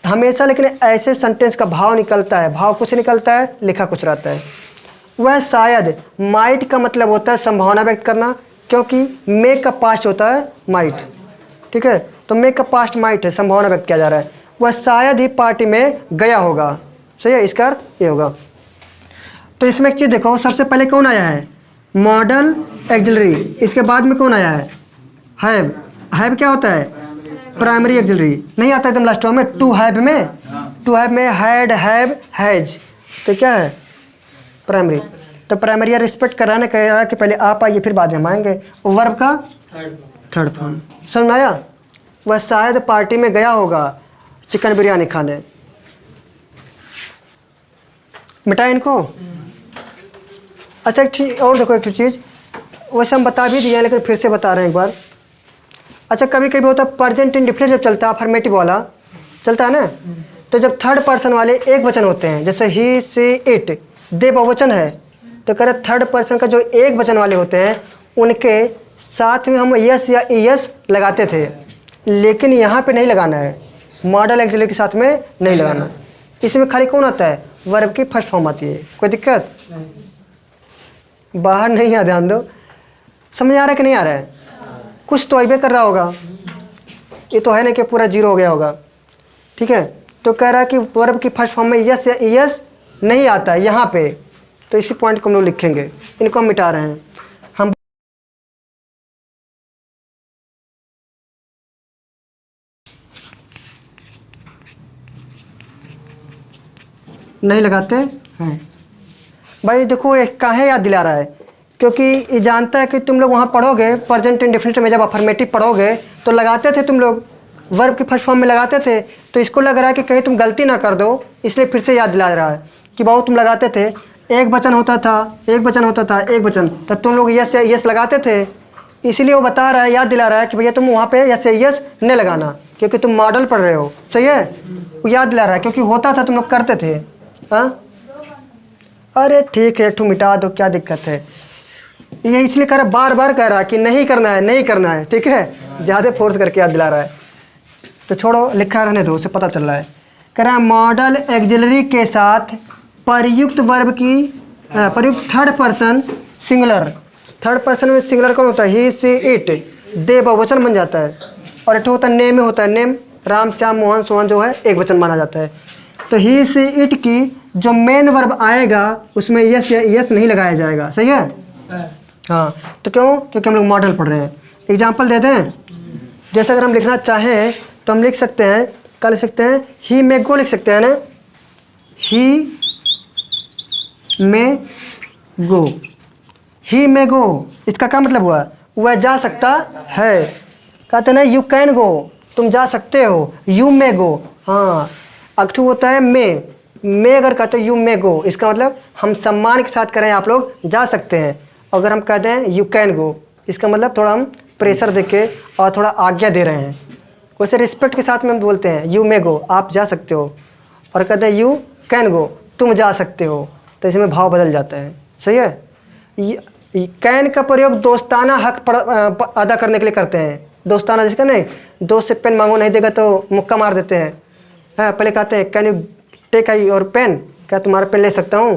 हमेशा, लेकिन ऐसे सेंटेंस का भाव निकलता है, भाव कुछ निकलता है, लिखा कुछ रहता है। वह शायद, माइट का मतलब होता है संभावना व्यक्त करना, क्योंकि मे का पास्ट होता है माइट, ठीक है, तो मे का पास्ट माइट है, संभावना व्यक्त किया जा रहा है। वह शायद ही पार्टी में गया होगा, सही है, इसका अर्थ ये होगा। तो इसमें एक चीज़ देखो, सबसे पहले कौन आया है? मॉडल एक्सिलरी, इसके बाद में कौन आया है? हैव। हैव क्या होता है? प्राइमरी एक्सिलरी, नहीं आता एकदम लास्ट में, टू हैव में, टू हैव में हैड, हैव, हैज, तो क्या है? प्राइमरी। तो प्राइमरी रिस्पेक्ट कराने कह रहा है कि पहले आप आइए फिर बाद में हम आएंगे। वर्ब का थर्ड फॉर्म, समझ में आया? वह शायद पार्टी में गया होगा चिकन बिरयानी खाने। मिटाए इनको। अच्छा एक ठीक और देखो, एक चीज़ वैसे हम बता भी दिए हैं लेकिन फिर से बता रहे हैं एक बार। अच्छा कभी कभी होता है प्रेजेंट इंडिफिनिट जब चलता है, अफर्मेटिव वाला चलता है ना, तो जब थर्ड पर्सन वाले एक वचन होते हैं, जैसे ही, सी, इट, दे बहुवचन है, तो कह रहे थर्ड पर्सन का जो एक वचन वाले होते हैं उनके साथ में हम यस या ईएस लगाते थे, लेकिन यहाँ पे नहीं लगाना है, मॉडल एक्सिलरी के साथ में नहीं लगाना। इसमें खाली कौन आता है? वर्ब की फर्स्ट फॉर्म आती है। कोई दिक्कत? बाहर नहीं आ, ध्यान दो। समझ आ रहा है कि नहीं आ रहा है? कुछ तो अइबे कर रहा होगा, ये तो है नहीं कि पूरा जीरो हो गया होगा, ठीक है। तो कह रहा है कि वर्ब की फर्स्ट फॉर्म में यस या ईएस नहीं आता है यहाँ पे, तो इसी पॉइंट को हम लोग लिखेंगे, इनको हम मिटा रहे हैं। हम नहीं लगाते हैं भाई। देखो ये काहे याद दिला रहा है, क्योंकि ये जानता है कि तुम लोग वहाँ पढ़ोगे प्रेजेंट इंडेफिनिट में, जब अफर्मेटिव पढ़ोगे तो लगाते थे तुम लोग, वर्ब की फर्स्ट फॉर्म में लगाते थे, तो इसको लग रहा है कि कहीं तुम गलती ना कर दो, इसलिए फिर से याद दिला रहा है कि बाबू तुम लगाते थे, एक वचन होता था, एक वचन होता था, एक वचन, तो तुम लोग यस या यस लगाते थे, इसीलिए वो बता रहा है, याद दिला रहा है कि भैया तुम वहाँ पे यस या यस नहीं लगाना, क्योंकि तुम मॉडल पढ़ रहे हो, सही है। वो याद दिला रहा है क्योंकि होता था, तुम लोग करते थे। हाँ अरे ठीक है, ठू मिटा दो, क्या दिक्कत है। ये इसलिए कह रहा, बार बार कह रहा है कि नहीं करना है, नहीं करना है, ठीक है, ज़्यादा फोर्स करके याद दिला रहा है। तो छोड़ो, लिखा रहने दो, उससे पता चल रहा है। कह रहा है मॉडल एक्सिलरी के साथ प्रयुक्त वर्ब की प्रयुक्त third person singular, third person में सिंगुलर कौन होता है? ही, सी, इट, दे बहुवचन बन जाता है, और एक होता है नेम में होता है, नेम, राम, श्याम, मोहन, सोहन जो है एक वचन माना जाता है। तो ही, सी, इट की जो मेन वर्ब आएगा उसमें यस या यस नहीं लगाया जाएगा, सही है। हाँ तो क्यों? क्योंकि हम लोग मॉडल पढ़ रहे हैं। एग्जाम्पल देते हैं, जैसे अगर हम लिखना चाहें तो हम लिख सकते हैं, क्या लिख सकते हैं? ही मे गो लिख सकते हैं ना, ही मे गो, ही मे गो, इसका क्या मतलब हुआ? वह जा सकता है। कहते ना यू कैन गो, तुम जा सकते हो, यू मे गो। हाँ अक्टू होता है मे अगर कहते हैं यू मे गो, इसका मतलब हम सम्मान के साथ करें, आप लोग जा सकते हैं। अगर हम कहते हैं यू कैन गो, इसका मतलब थोड़ा हम प्रेशर दे के और थोड़ा आज्ञा दे रहे हैं। वैसे रिस्पेक्ट के साथ में हम बोलते हैं यू मे गो, आप जा सकते हो, और कहते हैं यू कैन गो, तुम जा सकते हो, तो इसमें भाव बदल जाता है, सही है। कैन का प्रयोग दोस्ताना हक अदा करने के लिए करते हैं। दोस्ताना जिसका नहीं, दोस्त से पेन मांगो, नहीं देगा तो मुक्का मार देते हैं। हाँ पहले कहते हैं कैन यू टेक आई और पेन, क्या तुम्हारा पेन ले सकता हूँ?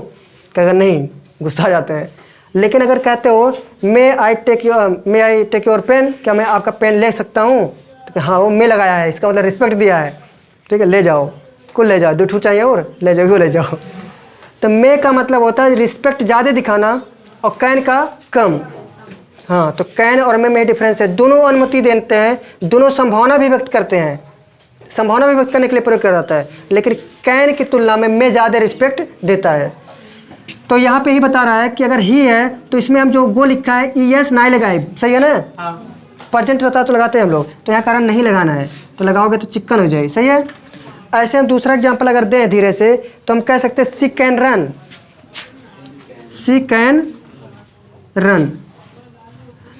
क्या नहीं, गुस्सा आ जाते हैं। लेकिन अगर कहते हो मे आई टेक योर पेन, क्या मैं आपका पेन ले सकता हूँ? तो हाँ वो मे लगाया है, इसका मतलब रिस्पेक्ट दिया है, ठीक है, ले जाओ, कुल ले जाओ, 2 ठू चाहिए और ले जाओ, ले जाओ। तो मे का मतलब होता है रिस्पेक्ट ज़्यादा दिखाना, और कैन का कम। हाँ तो कैन और मे में डिफरेंस है, दोनों अनुमति देते हैं, दोनों संभावना भी व्यक्त करते हैं, संभावना भी व्यक्त करने के लिए प्रयोग किया जाता है, लेकिन कैन की तुलना में मे ज़्यादा रिस्पेक्ट देता है। तो यहाँ पे ही बता रहा है कि अगर ही है तो इसमें हम जो गो लिखा है ई एस नहीं लगाए, सही है ना। प्रेजेंट रहता है तो लगाते हैं हम लोग, तो यहाँ कारण नहीं लगाना है, तो लगाओगे तो चिकन हो जाए, सही है। ऐसे हम दूसरा एग्जाम्पल अगर दें धीरे से, तो हम कह सकते हैं she can run, she can run.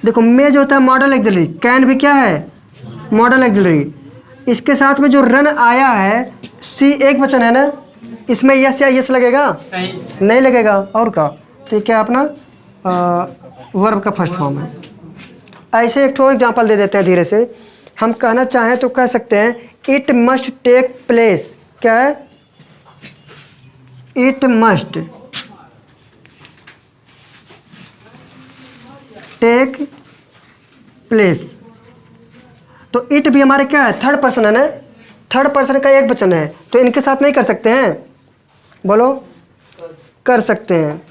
देखो मे जो होता है मॉडल एक्सिलरी, कैन भी क्या है मॉडल एक्सिलरी। इसके साथ में जो रन आया है सी एक वचन है ना, इसमें यस या यस लगेगा नहीं लगेगा और का, तो क्या अपना वर्ब का फर्स्ट फॉर्म है। ऐसे एक और एग्जांपल दे देते हैं धीरे से। हम कहना चाहें तो कह सकते हैं इट मस्ट टेक प्लेस। क्या है? It must take place. तो इट भी हमारे क्या है थर्ड पर्सन है ना, थर्ड पर्सन का एक वचन है, तो इनके साथ नहीं कर सकते हैं? बोलो कर सकते हैं।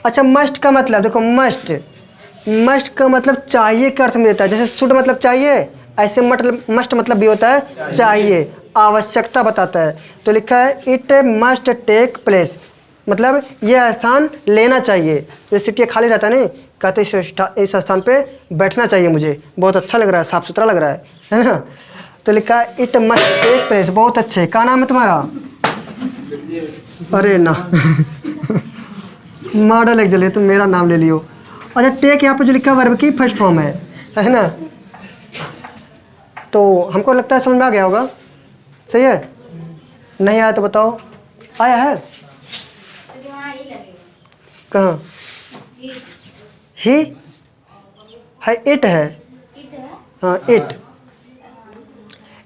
अच्छा मस्ट का मतलब देखो, मस्ट का मतलब चाहिए के अर्थ में देता है। जैसे शुड मतलब चाहिए, ऐसे मस्ट मतलब भी होता है चाहिए, आवश्यकता बताता है। तो लिखा है इट मस्ट टेक प्लेस, मतलब यह स्थान लेना चाहिए। जैसे सीटें खाली रहता है नहीं, कहते इस स्थान पे बैठना चाहिए, मुझे बहुत अच्छा लग रहा है, साफ सुथरा लग रहा है ना। तो लिखा है इट मस्ट टेक प्लेस। बहुत अच्छे। क्या नाम है तुम्हारा? अरे ना मॉडल एक्सिलरी, तुम मेरा नाम ले लियो। अच्छा टेक यहाँ पे जो लिखा है वर्ब की फर्स्ट फॉर्म है ना। तो हमको लगता है समझ में आ गया होगा, सही है? नहीं आया तो बताओ, आया है? कहाँ? ही है, इट है, हाँ it.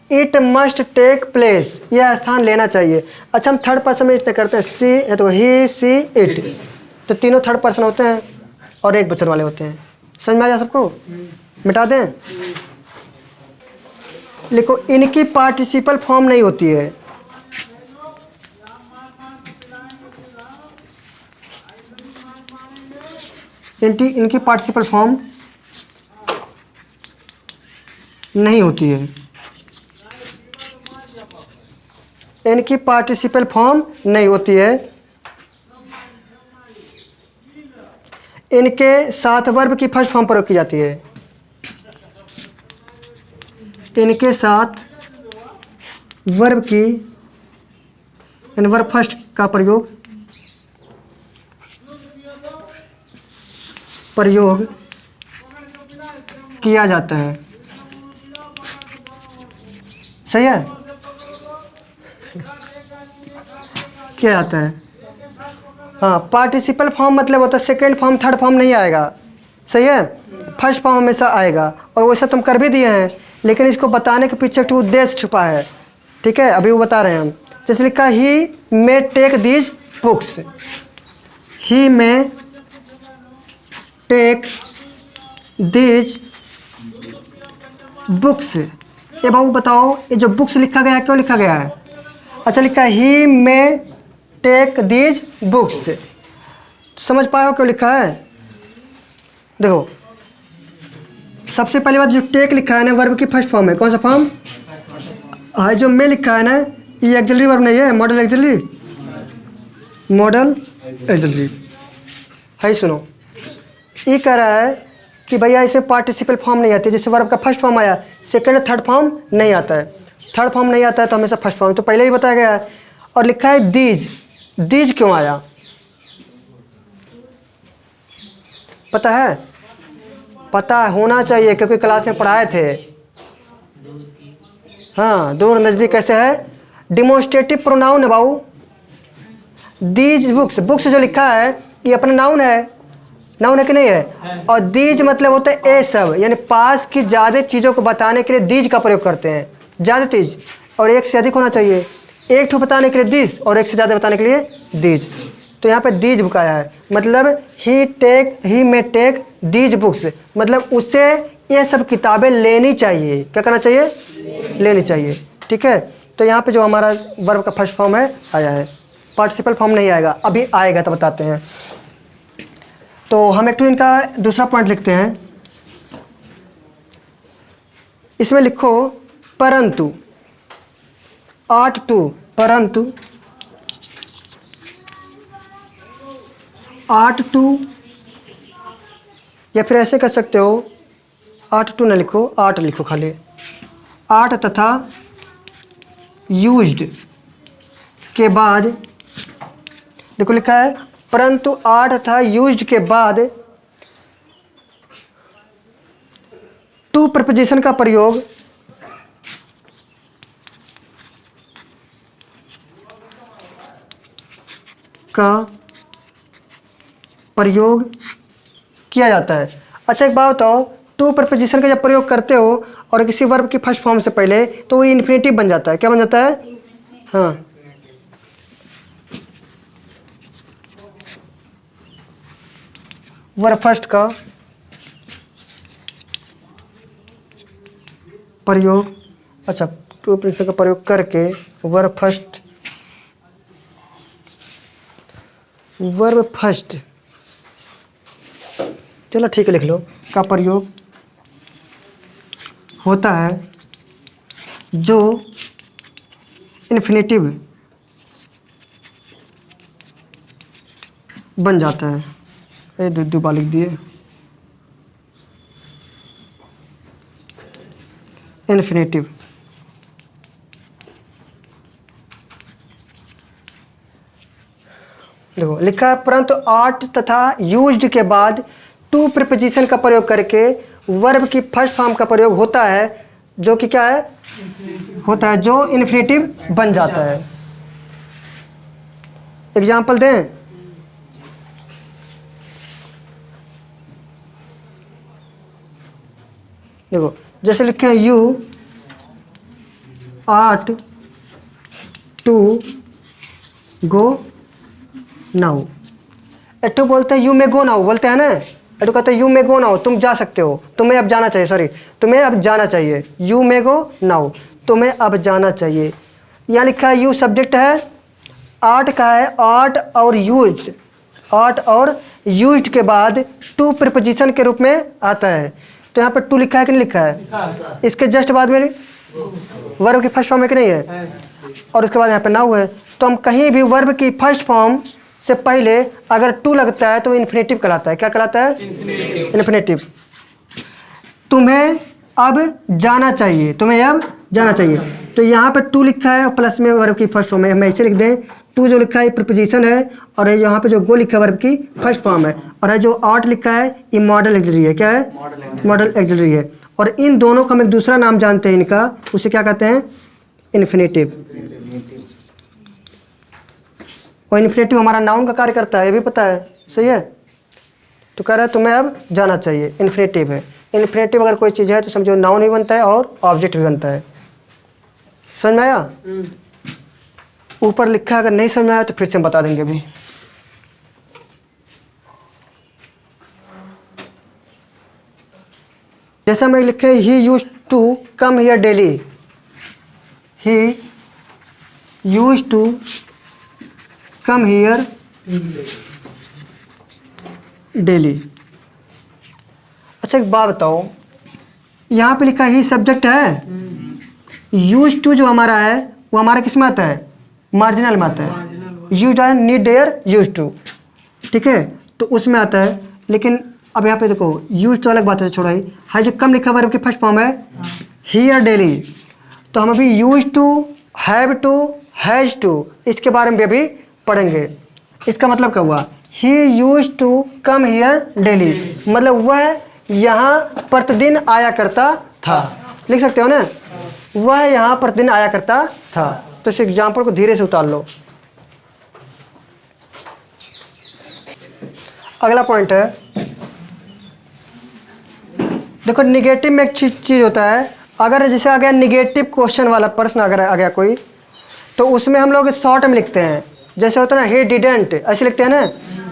It must take place, यह स्थान लेना चाहिए। अच्छा हम थर्ड पर्सन में इतने करते हैं, सी है तो ही सी इट, तो तीनों थर्ड पर्सन होते हैं और एक वचन वाले होते हैं। समझ में आ जाए सबको? मिटा दें? लिखो इनकी पार्टिसिपल फॉर्म नहीं होती है। इनकी पार्टिसिपल फॉर्म नहीं होती है। इनकी पार्टिसिपल फॉर्म नहीं होती है। इनके साथ वर्ब की फर्स्ट फॉर्म प्रयोग की जाती है। इनके साथ वर्ब की वर्ब फर्स्ट का प्रयोग किया जाता है। सही है? क्या जाता है? हाँ पार्टिसिपल फॉर्म मतलब होता है सेकेंड फॉर्म थर्ड फॉर्म नहीं आएगा। सही है? फर्स्ट फॉर्म हमेशा आएगा, और वैसा तुम कर भी दिए हैं, लेकिन इसको बताने के पीछे एक उद्देश्य छुपा है। ठीक है, अभी वो बता रहे हैं हम। जैसे लिखा he may take these books, he may take these books. ये बाबू बताओ ये जो बुक्स लिखा गया है क्यों लिखा गया है? अच्छा लिखा है ही मे टेक दीज बुक्स, समझ पाए हो क्यों लिखा है? देखो सबसे पहली बात, जो टेक लिखा है ना वर्ब की फर्स्ट फॉर्म है। कौन सा फॉर्म? हाँ जो मे लिखा है ना, ये एक्सिलरी वर्ब नहीं है, मॉडल एक्सिलरी, मॉडल एक्सिलरी है। सुनो ये कह रहा है कि भैया इसमें पार्टिसिपल फॉर्म नहीं आती। जैसे वर्ब का फर्स्ट फॉर्म आया, सेकंड थर्ड फॉर्म नहीं आता है। थर्ड फॉर्म नहीं आता है तो हमेशा फर्स्ट फॉर्म, तो पहले ही बताया गया है। और लिखा है दीज, दीज क्यों आया पता है? पता होना चाहिए क्योंकि क्लास में पढ़ाए थे। हाँ दूर नज़दीक कैसे है? डिमोन्स्ट्रेटिव प्रोनाउन है बाबू। दीज बुक्स, बुक्स जो लिखा है ये अपना नाउन है, नाउन है कि नहीं है? और दीज मतलब होता है ए सब, यानी पास की ज़्यादा चीज़ों को बताने के लिए दीज का प्रयोग करते हैं। ज़्यादा चीज़ और एक से अधिक होना चाहिए। एक ठो बताने के लिए दिस और एक से ज़्यादा बताने के लिए दीज। तो यहाँ पे दीज बुक आया है, मतलब ही मे टेक दीज बुक्स, मतलब उससे ये सब किताबें लेनी चाहिए। क्या करना चाहिए? लेनी चाहिए। ठीक है, तो यहाँ पे जो हमारा वर्ब का फर्स्ट फॉर्म है आया है, पार्टिसिपल फॉर्म नहीं आएगा, अभी आएगा तो बताते हैं। तो हम एक तो इनका दूसरा पॉइंट लिखते हैं। इसमें लिखो परंतु, आठ टू, परंतु आठ टू, या फिर ऐसे कर सकते हो आठ टू न लिखो, आठ लिखो खाली। आठ तथा यूज्ड के बाद देखो लिखा है परंतु आर तथा यूज्ड के बाद टू प्रपोजिशन का प्रयोग किया जाता है। अच्छा एक बात बताओ, टू प्रपोजिशन का जब प्रयोग करते हो और किसी वर्ब की फर्स्ट फॉर्म से पहले, तो वो इन्फिनेटिव बन जाता है। क्या बन जाता है? हाँ, वर्ब फर्स्ट का प्रयोग, अच्छा टू प्रपोजिशन का प्रयोग करके वर्ब फर्स्ट, चलो ठीक है लिख लो, का प्रयोग होता है जो इन्फिनेटिव बन जाता है। ये दो बार लिख दिए, इन्फिनेटिव। देखो लिखा है, परंतु आर्ट तथा यूज्ड के बाद टू प्रीपोजिशन का प्रयोग करके वर्ब की फर्स्ट फॉर्म का प्रयोग होता है जो कि क्या है? होता है जो इन्फिनेटिव बन जाता है। एग्जाम्पल दें, देखो जैसे लिखे हैं, you ought to go now. Ought बोलते हैं यू मे गो नाउ, बोलते हैं ना, एटू कहते हैं यू मे गो नाउ, तुम जा सकते हो, तुम्हें अब जाना चाहिए, सॉरी तुम्हें अब जाना चाहिए, यू मे गो नाउ, तुम्हें अब जाना चाहिए। यहाँ लिखा है यू सब्जेक्ट है, आर्ट का है, आर्ट और यूज्ड, आर्ट और यूज्ड के बाद टू प्रीपोजिशन के रूप में आता है। तो यहाँ पर टू लिखा है कि नहीं लिखा है? इसके जस्ट बाद में वर्ब की फर्स्ट फॉर्म है कि नहीं है? और उसके बाद यहाँ पर नाउ है। तो हम कहीं भी वर्ब की फर्स्ट फॉर्म से पहले अगर टू लगता है तो इन्फिनेटिव कहलाता है। क्या कहलाता है? इन्फिनेटिव। तुम्हें अब जाना चाहिए, तुम्हें अब जाना चाहिए। तो यहाँ पर टू लिखा है प्लस में वर्ब की फर्स्ट फॉर्म है, हम ऐसे लिख दें, टू जो लिखा है प्रीपोजिशन है, और यहाँ पे जो गो लिखा है वर्ब की फर्स्ट फॉर्म है, और जो आर्ट लिखा है ये मॉडल एक्सिलरी है। क्या है? मॉडल एक्सिलरी है। और इन दोनों का हम एक दूसरा नाम जानते हैं इनका, उसे क्या कहते हैं? इन्फिनेटिव। और इन्फिनेटिव हमारा नाउन का कार्य करता है, ये भी पता है, सही है। तो कह रहा है तुम्हें अब जाना चाहिए, इन्फिनेटिव है। इन्फिनेटिव अगर कोई चीज़ है तो समझो नाउन भी बनता है और ऑब्जेक्ट भी बनता है। समझ में आया? ऊपर लिखा है, अगर नहीं समझ में आया तो फिर से हम बता देंगे अभी। जैसा मैं लिखे, he used to come here daily, he used to come here daily. अच्छा एक बात बताओ, यहाँ पे लिखा ही सब्जेक्ट है, यूज टू जो हमारा है वो हमारा किस में आता है? मार्जिनल में आता है। यूज है नीड डेयर यूज टू, ठीक है, तो उसमें आता है। लेकिन अब यहाँ पे देखो, यूज तो अलग बात है, छोड़ा ही है, जो कम लिखा वर्ब की फर्स्ट फॉर्म है हियर डेली। तो हम अभी use to, have to, has to, इसके बारे में भी अभी पढ़ेंगे। इसका मतलब क्या हुआ? He used to come here daily, मतलब वह यहाँ प्रतिदिन आया करता था। लिख सकते हो ना, वह यहाँ प्रतिदिन आया करता था। तो इस एग्जाम्पल को धीरे से उतार लो। अगला पॉइंट है, देखो निगेटिव में एक चीज़ होता है, अगर जैसे आ गया निगेटिव क्वेश्चन वाला प्रश्न अगर आ गया कोई, तो उसमें हम लोग शॉर्ट में लिखते हैं। जैसे होता है ना, हे डिडेंट, ऐसे लिखते हैं ना,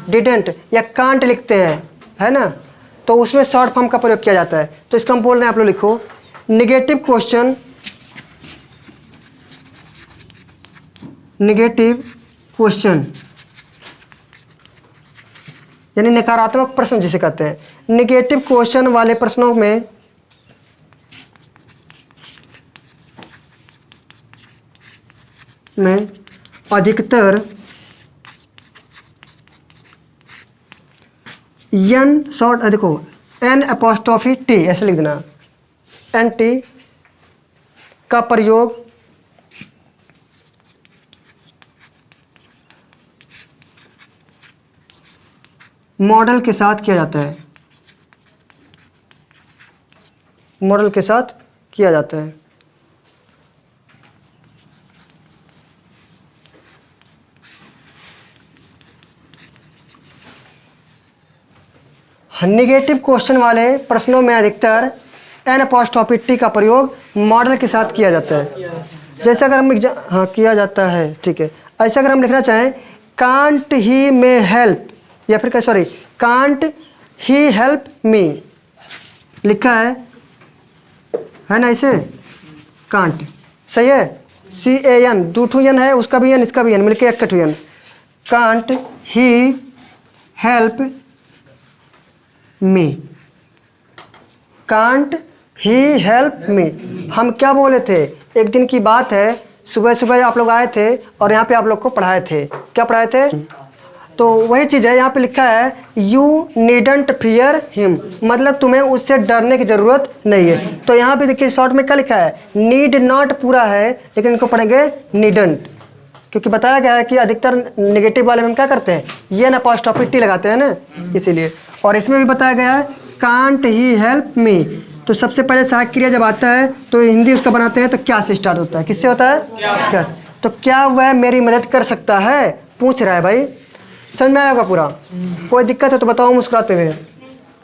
डिडेंट, या कांट लिखते हैं, है ना, तो उसमें शॉर्ट फॉर्म का प्रयोग किया जाता है। तो इसको हम बोल रहे हैं, आप लोग लिखो निगेटिव क्वेश्चन, निगेटिव क्वेश्चन यानी नकारात्मक प्रश्न जिसे कहते हैं। निगेटिव क्वेश्चन वाले प्रश्नों में अधिकतर एन शॉर्ट, देखो एन अपोस्ट्रोफी टी ऐसे लिख देना, एन टी का प्रयोग मॉडल के साथ किया जाता है, मॉडल के साथ किया जाता है। निगेटिव क्वेश्चन वाले प्रश्नों में अधिकतर एन अपॉस्ट्रोफी टी का प्रयोग मॉडल के साथ किया जाता है। जैसे अगर हम हाँ किया जाता है, ठीक है। ऐसे अगर हम लिखना चाहें कांट ही मे हेल्प, या फिर क्या, सॉरी, कांट ही हेल्प मी लिखा है ना, ऐसे कांट, सही है। CAN, 2 एन है, उसका भी एन, इसका भी एन, मिलके 1 n. Can't he help me, can't he help me. हम क्या बोले थे, एक दिन की बात है, सुबह सुबह आप लोग आए थे और यहाँ पे आप लोग को पढ़ाए थे, क्या पढ़ाए थे, तो वही चीज़ है। यहाँ पे लिखा है यू नीडंट फियर हिम, मतलब तुम्हें उससे डरने की ज़रूरत नहीं है। तो यहाँ पे देखिए शॉर्ट में क्या लिखा है, नीड नॉट पूरा है, लेकिन इनको पढ़ेंगे नीडंट, क्योंकि बताया गया है कि अधिकतर नेगेटिव वाले में हम क्या करते हैं, ये ना अपॉस्ट्रोफी टी लगाते हैं ना, इसीलिए। और इसमें भी बताया गया है कांट ही हेल्प मी, तो सबसे पहले सहायक क्रिया जब आता है तो हिंदी उसका बनाते हैं तो क्या से स्टार्ट होता है, किससे होता है, क्या से। तो क्या वह मेरी मदद कर सकता है, पूछ रहा है भाई, समझ में आएगा पूरा। कोई दिक्कत है तो बताओ मुस्कुराते हुए,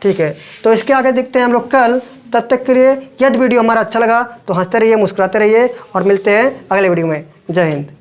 ठीक है। तो इसके आगे देखते हैं हम लोग कल। तब तक के लिए यदि वीडियो हमारा अच्छा लगा तो हंसते रहिए, मुस्कुराते रहिए, और मिलते हैं अगले वीडियो में। जय हिंद।